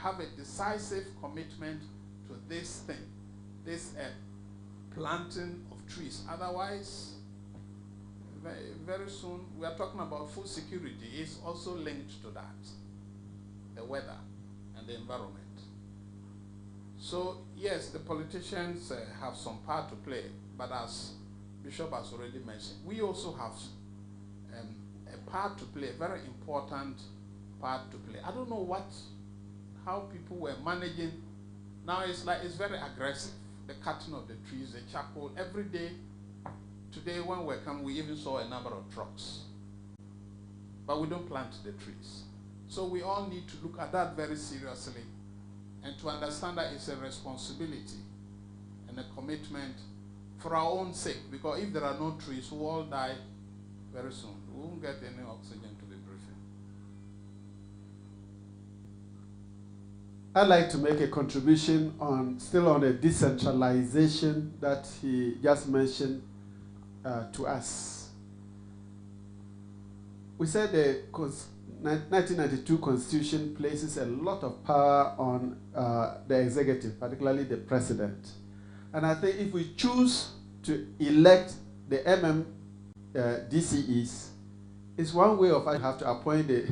have a decisive commitment to this thing, this planting of trees. Otherwise, very soon, we are talking about food security. It's also linked to that, the weather and the environment. So yes, the politicians have some part to play, but as Bishop has already mentioned, we also have a part to play, a very important part to play. I don't know how people were managing. Now it's very aggressive. The cutting of the trees, the charcoal, every day. Today when we come, we even saw a number of trucks. But we don't plant the trees. So we all need to look at that very seriously and to understand that it's a responsibility and a commitment for our own sake. Because if there are no trees, we'll all die very soon. We won't get any oxygen to be breathing. I'd like to make a contribution still on the decentralization that he just mentioned to us. We said the 1992 Constitution places a lot of power on the executive, particularly the president. And I think if we choose to elect the DCEs, it's one way of us have to appoint the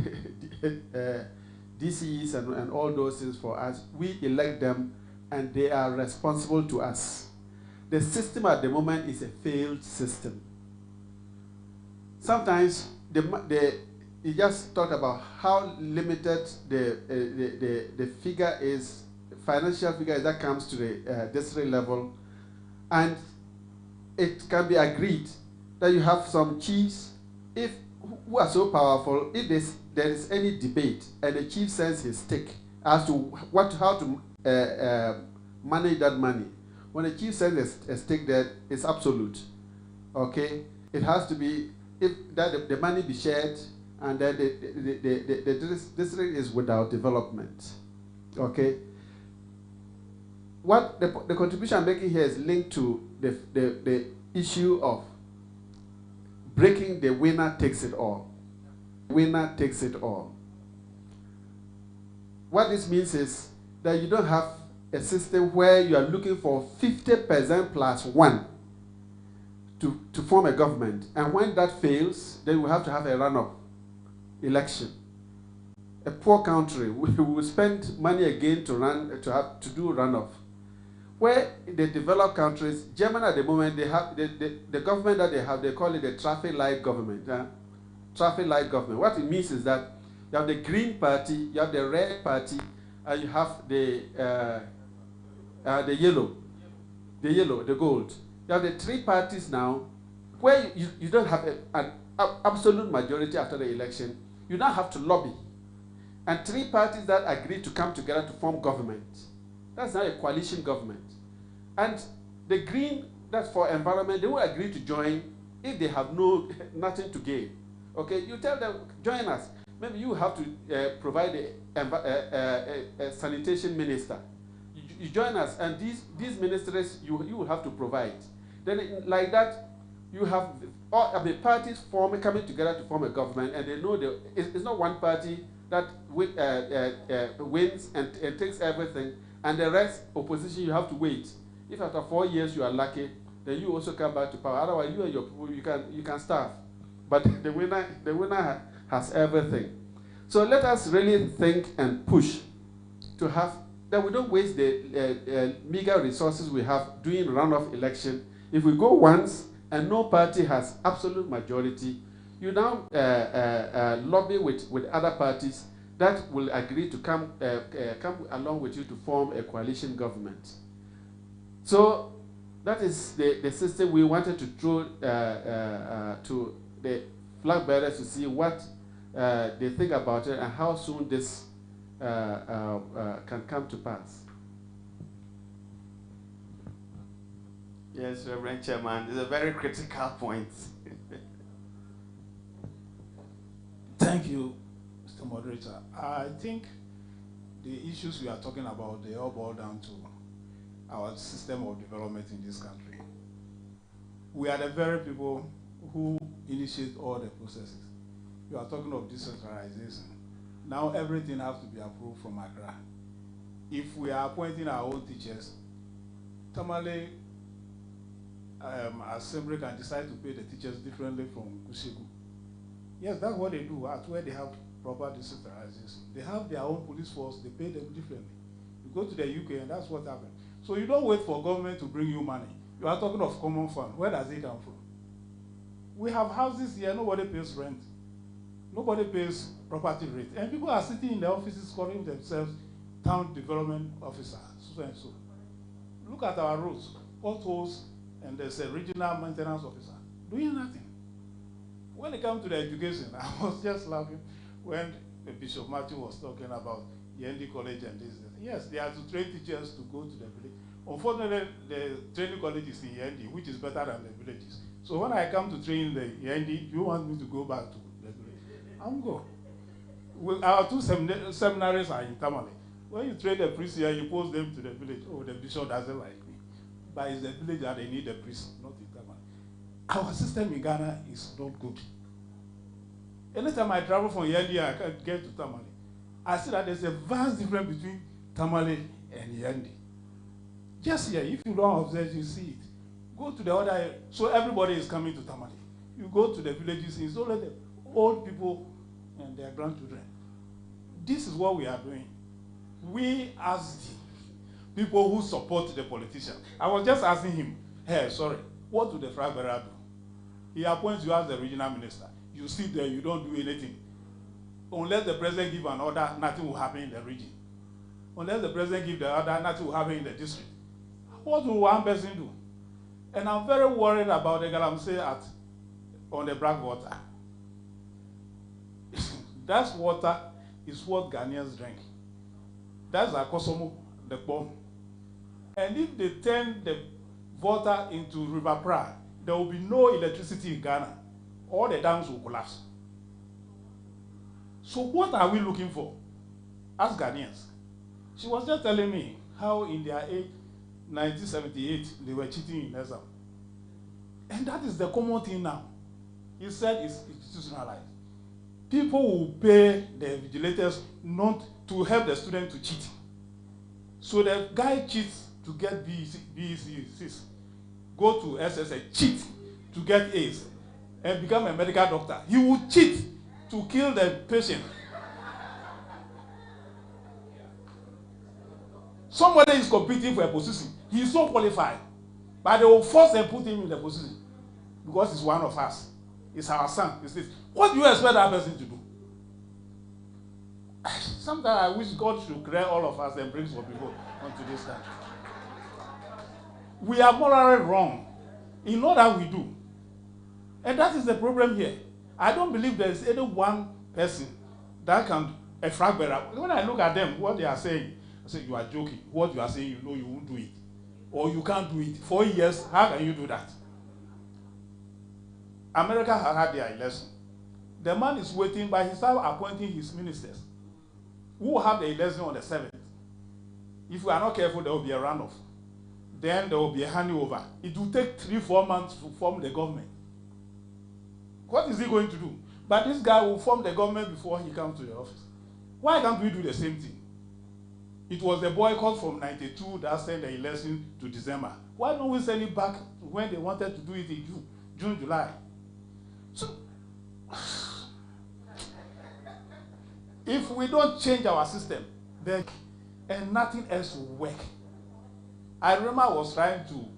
DCEs and all those things for us. We elect them and they are responsible to us. The system at the moment is a failed system. Sometimes you just talked about how limited the figure is, financial figure that comes to the district level, and it can be agreed that you have some chiefs who are so powerful. If there is any debate and the chief sends his stake as to how to manage that money, when the chief sends a stake there, it's absolute. Okay, it has to be the money be shared, and then the district is without development. Okay. What the contribution I'm making here is linked to the issue of breaking the winner takes it all. Winner takes it all. What this means is that you don't have a system where you are looking for 50% plus 1 to form a government. And when that fails, then we have to have a runoff election. A poor country, we will spend money again to do runoff. Where the developed countries, Germany at the moment, they have the government that they have, they call it the traffic light government. Traffic light government. What it means is that you have the Green Party, you have the Red Party, and you have the yellow, the gold. You have the 3 parties now, where you don't have an absolute majority after the election. You now have to lobby. And 3 parties that agree to come together to form government. That's not a coalition government. And the Green, that's for environment, they will agree to join if they have nothing to gain. Okay, you tell them, join us. Maybe you have to provide a sanitation minister. You join us, and these ministries you will have to provide. Then like that, you have all the parties coming together to form a government, and they know it's not one party that wins and takes everything, and the rest, opposition, you have to wait. If after 4 years you are lucky, then you also come back to power. Otherwise, you and your people, you can starve. But the winner has everything. So let us really think and push to have that we don't waste the meager resources we have doing runoff election. If we go once and no party has absolute majority, you now lobby with other parties that will agree to come along with you to form a coalition government. So that is the system we wanted to throw to the flag bearers to see what they think about it and how soon this can come to pass. Yes, Reverend Chairman, it's a very critical point. Thank you, Mr. Moderator. I think the issues we are talking about, they all boil down to our system of development in this country. We are the very people who initiate all the processes. You are talking of decentralization. Now everything has to be approved from Accra. if we are appointing our own teachers, Tamale Assembly can decide to pay the teachers differently from Kusegu. Yes, that's what they do at where they have proper decentralization. They have their own police force, they pay them differently. You go to the UK and that's what happens. So you don't wait for government to bring you money. You are talking of common fund. Where does it come from? We have houses here, nobody pays rent. Nobody pays property rate. And people are sitting in the offices calling themselves town development officer, so and so. Look at our roads, potholes, and there's a regional maintenance officer doing nothing. When it comes to the education, I was just laughing when Bishop Martin was talking about Yendi College and this. Yes, they are to train teachers to go to the village. Unfortunately, the training college is in Yendi, which is better than the villages. So when I come to train the Yendi, you want me to go back to the village? I'm going. Our two seminaries are in Tamale. When you train the priest here, you post them to the village. Oh, the bishop doesn't like me. But it's the village that they need the priest, not in Tamale. Our system in Ghana is not good. Anytime I travel from Yendi, I can get to Tamale. I see that there's a vast difference between Tamale and Yendi. Just here, if you don't observe, you see it. Go to the other area. So everybody is coming to Tamale. You go to the villages, it's only the old people and their grandchildren. This is what we are doing. We as the people who support the politician. I was just asking him, hey, sorry, what do the FLAGBEARER do? He appoints you as the regional minister. You sit there, you don't do anything. Unless the president gives an order, nothing will happen in the region. Unless the president gives the order, nothing will happen in the district. What will one person do? And I'm very worried about the galamsey on the Blackwater. That water is what Ghanaians drink. That's a Kosomo, the bomb. And if they turn the water into River Pra, there will be no electricity in Ghana. All the dams will collapse. So what are we looking for as Ghanaians? She was just telling me how in their age, 1978, they were cheating in exam. And that is the common thing now. He said it's institutionalized. People will pay the vigilators not to help the student to cheat. So the guy cheats to get BECs, go to SSA, cheat to get A's, and become a medical doctor. He will cheat to kill the patient. Somebody is competing for a position. He is so qualified, but they will force and put him in the position because he's one of us. It's our son. It's this. What do you expect that person to do? Sometimes I wish God should create all of us and bring some people onto this country. We are morally wrong in all that we do. And that is the problem here. I don't believe there is any one person that can, a FLAGBEARER. When I look at them, what they are saying, I say, you are joking. What you are saying, you know you won't do it. Or you can't do it. 4 years, how can you do that? America has had their election. The man is waiting, but he started appointing his ministers, who will have the election on the 7th. If we are not careful, there will be a runoff. Then there will be a handover. It will take 3-4 months to form the government. What is he going to do? But this guy will form the government before he comes to the office. Why can't we do the same thing? It was the boycott from 92 that sent the election to December. Why don't we send it back to when they wanted to do it in June, July? So, if we don't change our system, then and nothing else will work. I remember I was trying to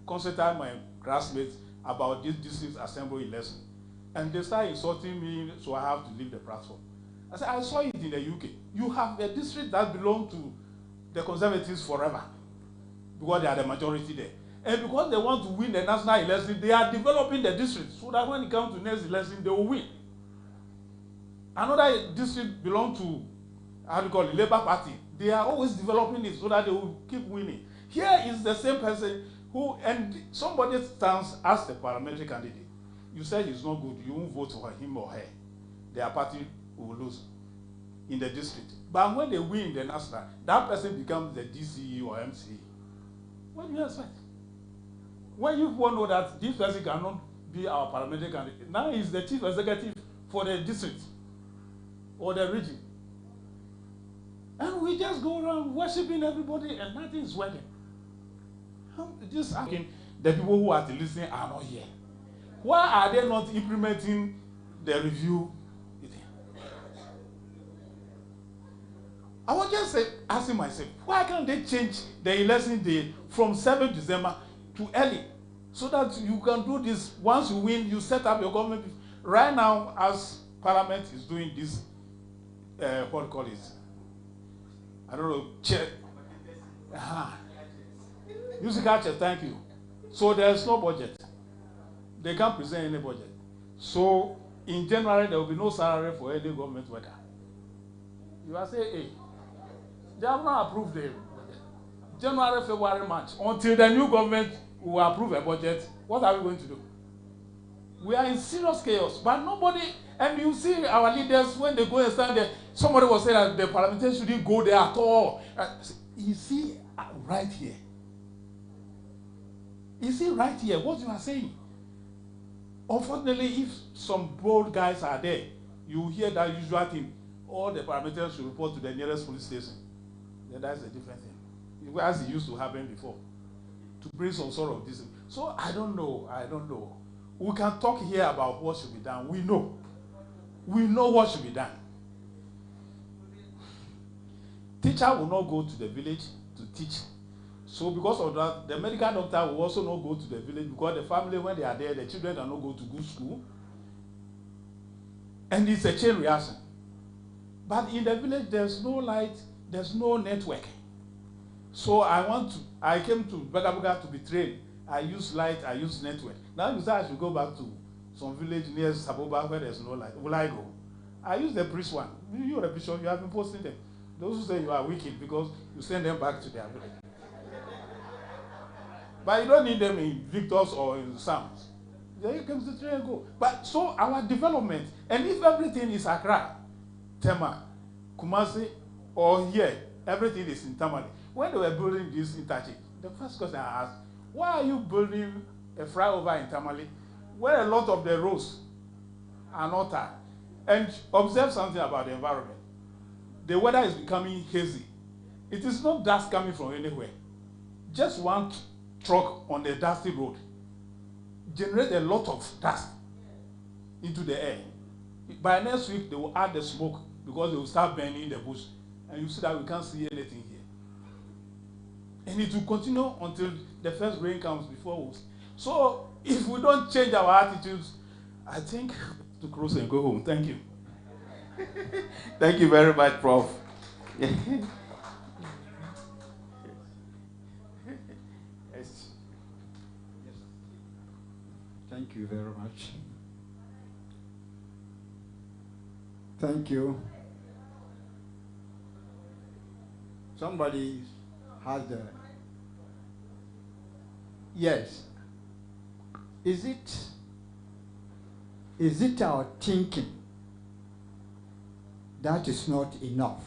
consult my classmates about this district assembly election, and they started insulting me, so I have to leave the platform. I said, I saw it in the UK. You have a district that belongs to the Conservatives forever, because they are the majority there. And because they want to win the national election, they are developing the district so that when it comes to next election, they will win. Another district belongs to, how do you call it, Labour Party. They are always developing it so that they will keep winning. Here is the same person who, and somebody stands as the parliamentary candidate. You say he's not good, you won't vote for him or her. Their party will lose in the district. But when they win the national, that person becomes the DCE or MCE. What do you expect? When you know that this person cannot be our parliamentary candidate, now he's the chief executive for the district or the region. And we just go around worshiping everybody and nothing is working. Just asking, the people who are listening are not here. Why are they not implementing the review? I was just asking myself, why can't they change the election day from 7th December to early? So that you can do this, once you win, you set up your government. Right now, as Parliament is doing this, what do you call it? I don't know, chair. Musical chair, thank you. So there's no budget. They can't present any budget. So in January, there will be no salary for any government worker. You are saying, hey, they have not approved the budget. January, February, March, until the new government will approve a budget, what are we going to do? We are in serious chaos, but nobody, and you see our leaders, when they go and stand there, somebody was saying that the parliamentarians shouldn't go there at all. You see, right here. You see, right here, what you are saying. Unfortunately, if some bold guys are there, you hear that usual thing, all the parliamentarians should report to the nearest police station. Then that's a different thing. As it used to happen before, to bring some sort of discipline. So I don't know. We can talk here about what should be done. We know what should be done. Teacher will not go to the village to teach. So because of that, the medical doctor will also not go to the village because the family, when they are there, the children are not going to good school. And it's a chain reaction. But in the village, there's no light, there's no network. So I came to Bagabuga to be trained. I use light, I use network. Now you say I should go back to some village near Saboba where there's no light. Will I go? I use the priest one. You're a bishop, you have been posting them. Those who say you are wicked because you send them back to their village. But you don't need them in Victors or in Psalms. They come to train and go. But so our development, and if everything is Accra, Tema, Kumasi, or here, everything is in Tamale. When they were building this interchange, the first question I asked, why are you building a flyover in Tamale where a lot of the roads are not tarred? And observe something about the environment. The weather is becoming hazy. It is not dust coming from anywhere. Just one truck on the dusty road generates a lot of dust into the air. By next week, they will add the smoke because they will start burning the bush. And you see that we can't see anything here. And it will continue until the first rain comes before us. So if we don't change our attitudes, I think to close and go home. Thank you. Thank you very much, Prof. Yes. Thank you very much. Thank you. Somebody has the... Yes. Is it our thinking that is not enough?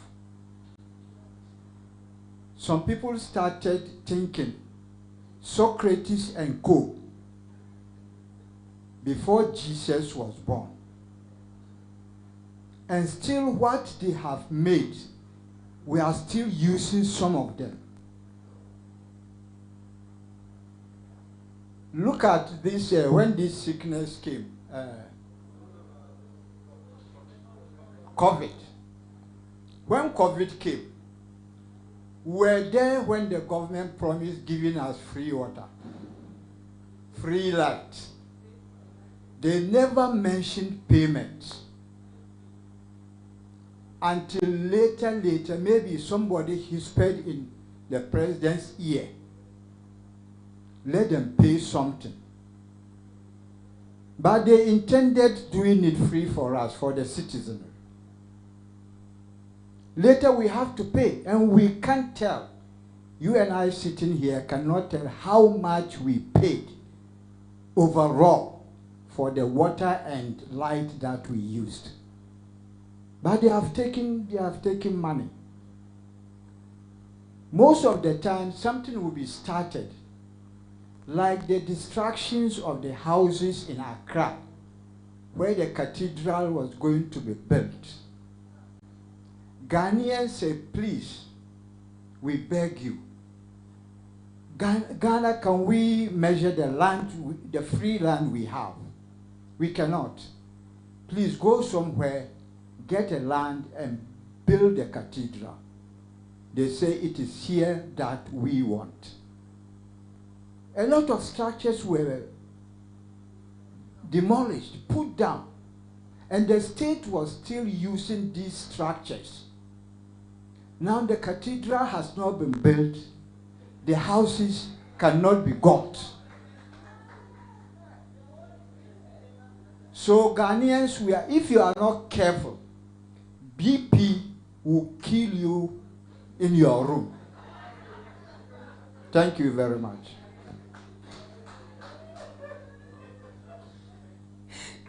Some people started thinking Socrates and co. before Jesus was born. And still what they have made, we are still using some of them. Look at this, when this sickness came, COVID. When COVID came, we were there when the government promised giving us free water, free light. They never mentioned payments. Until later, maybe somebody whispered in the president's ear, let them pay something. But they intended doing it free for us, for the citizenry. Later we have to pay, and we can't tell. You and I sitting here cannot tell how much we paid overall for the water and light that we used. But they have taken money. Most of the time, something will be started, like the distractions of the houses in Accra, where the cathedral was going to be built. Ghanaians say, please, we beg you. Ghana, can we measure the land, the free land we have? We cannot. Please go somewhere, get a land and build a cathedral. They say it is here that we want. A lot of structures were demolished, put down, and the state was still using these structures. Now the cathedral has not been built, the houses cannot be got. So Ghanaians, if you are not careful, BP will kill you in your room. Thank you very much.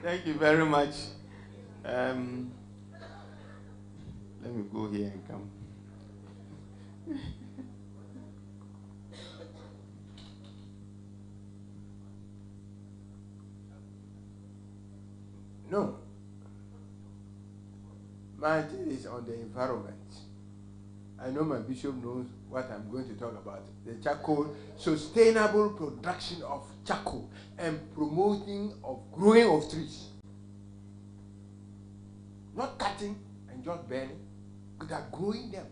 Thank you very much. Let me go here and come. No. My thing is on the environment. I know my bishop knows what I'm going to talk about. The charcoal, sustainable production of charcoal and promoting of growing of trees. Not cutting and just burning, but growing them.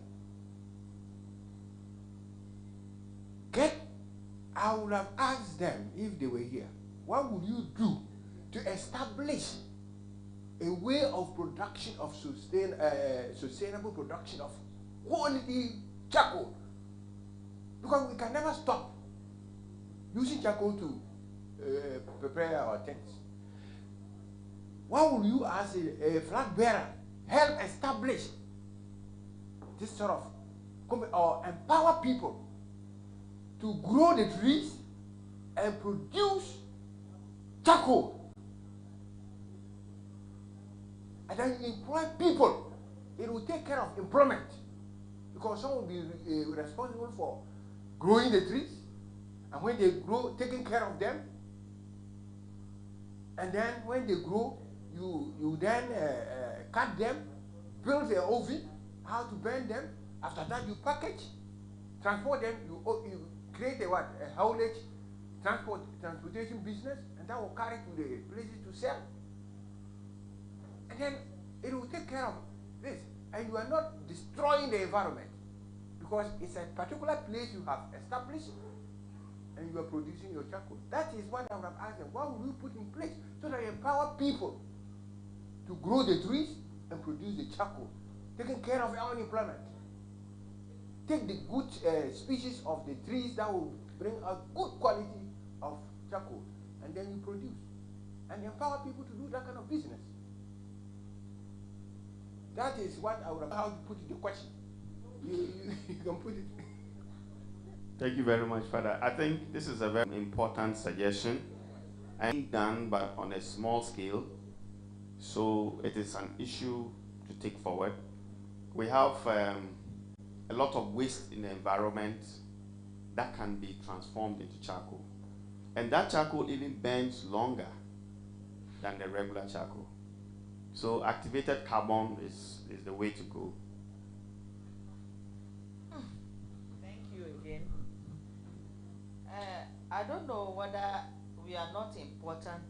I would have asked them if they were here, what would you do to establish a way of production of sustainable production of quality charcoal? Because we can never stop using charcoal to prepare our things. What will you, as a flag bearer, help establish this sort of, or empower people to grow the trees and produce charcoal? And then employ people. It will take care of employment, because someone will be responsible for growing the trees, and when they grow, taking care of them. And then when they grow, you then cut them, build the oven, how to burn them. After that, you package, transport them. You create a haulage transportation business, and that will carry to the places to sell. And then it will take care of this, and you are not destroying the environment, because it's a particular place you have established, and you are producing your charcoal. That is what I would have asked them. What will you put in place so that you empower people to grow the trees and produce the charcoal, taking care of our unemployment? Take the good species of the trees that will bring out good quality of charcoal, and then you produce, and empower people to do that kind of business. That is what I would have, how to put it, the question. You can put it. Thank you very much, Father. I think this is a very important suggestion, and done but on a small scale, so it is an issue to take forward. We have a lot of waste in the environment that can be transformed into charcoal, and that charcoal even burns longer than the regular charcoal. So activated carbon is the way to go. Thank you again. I don't know whether we are not important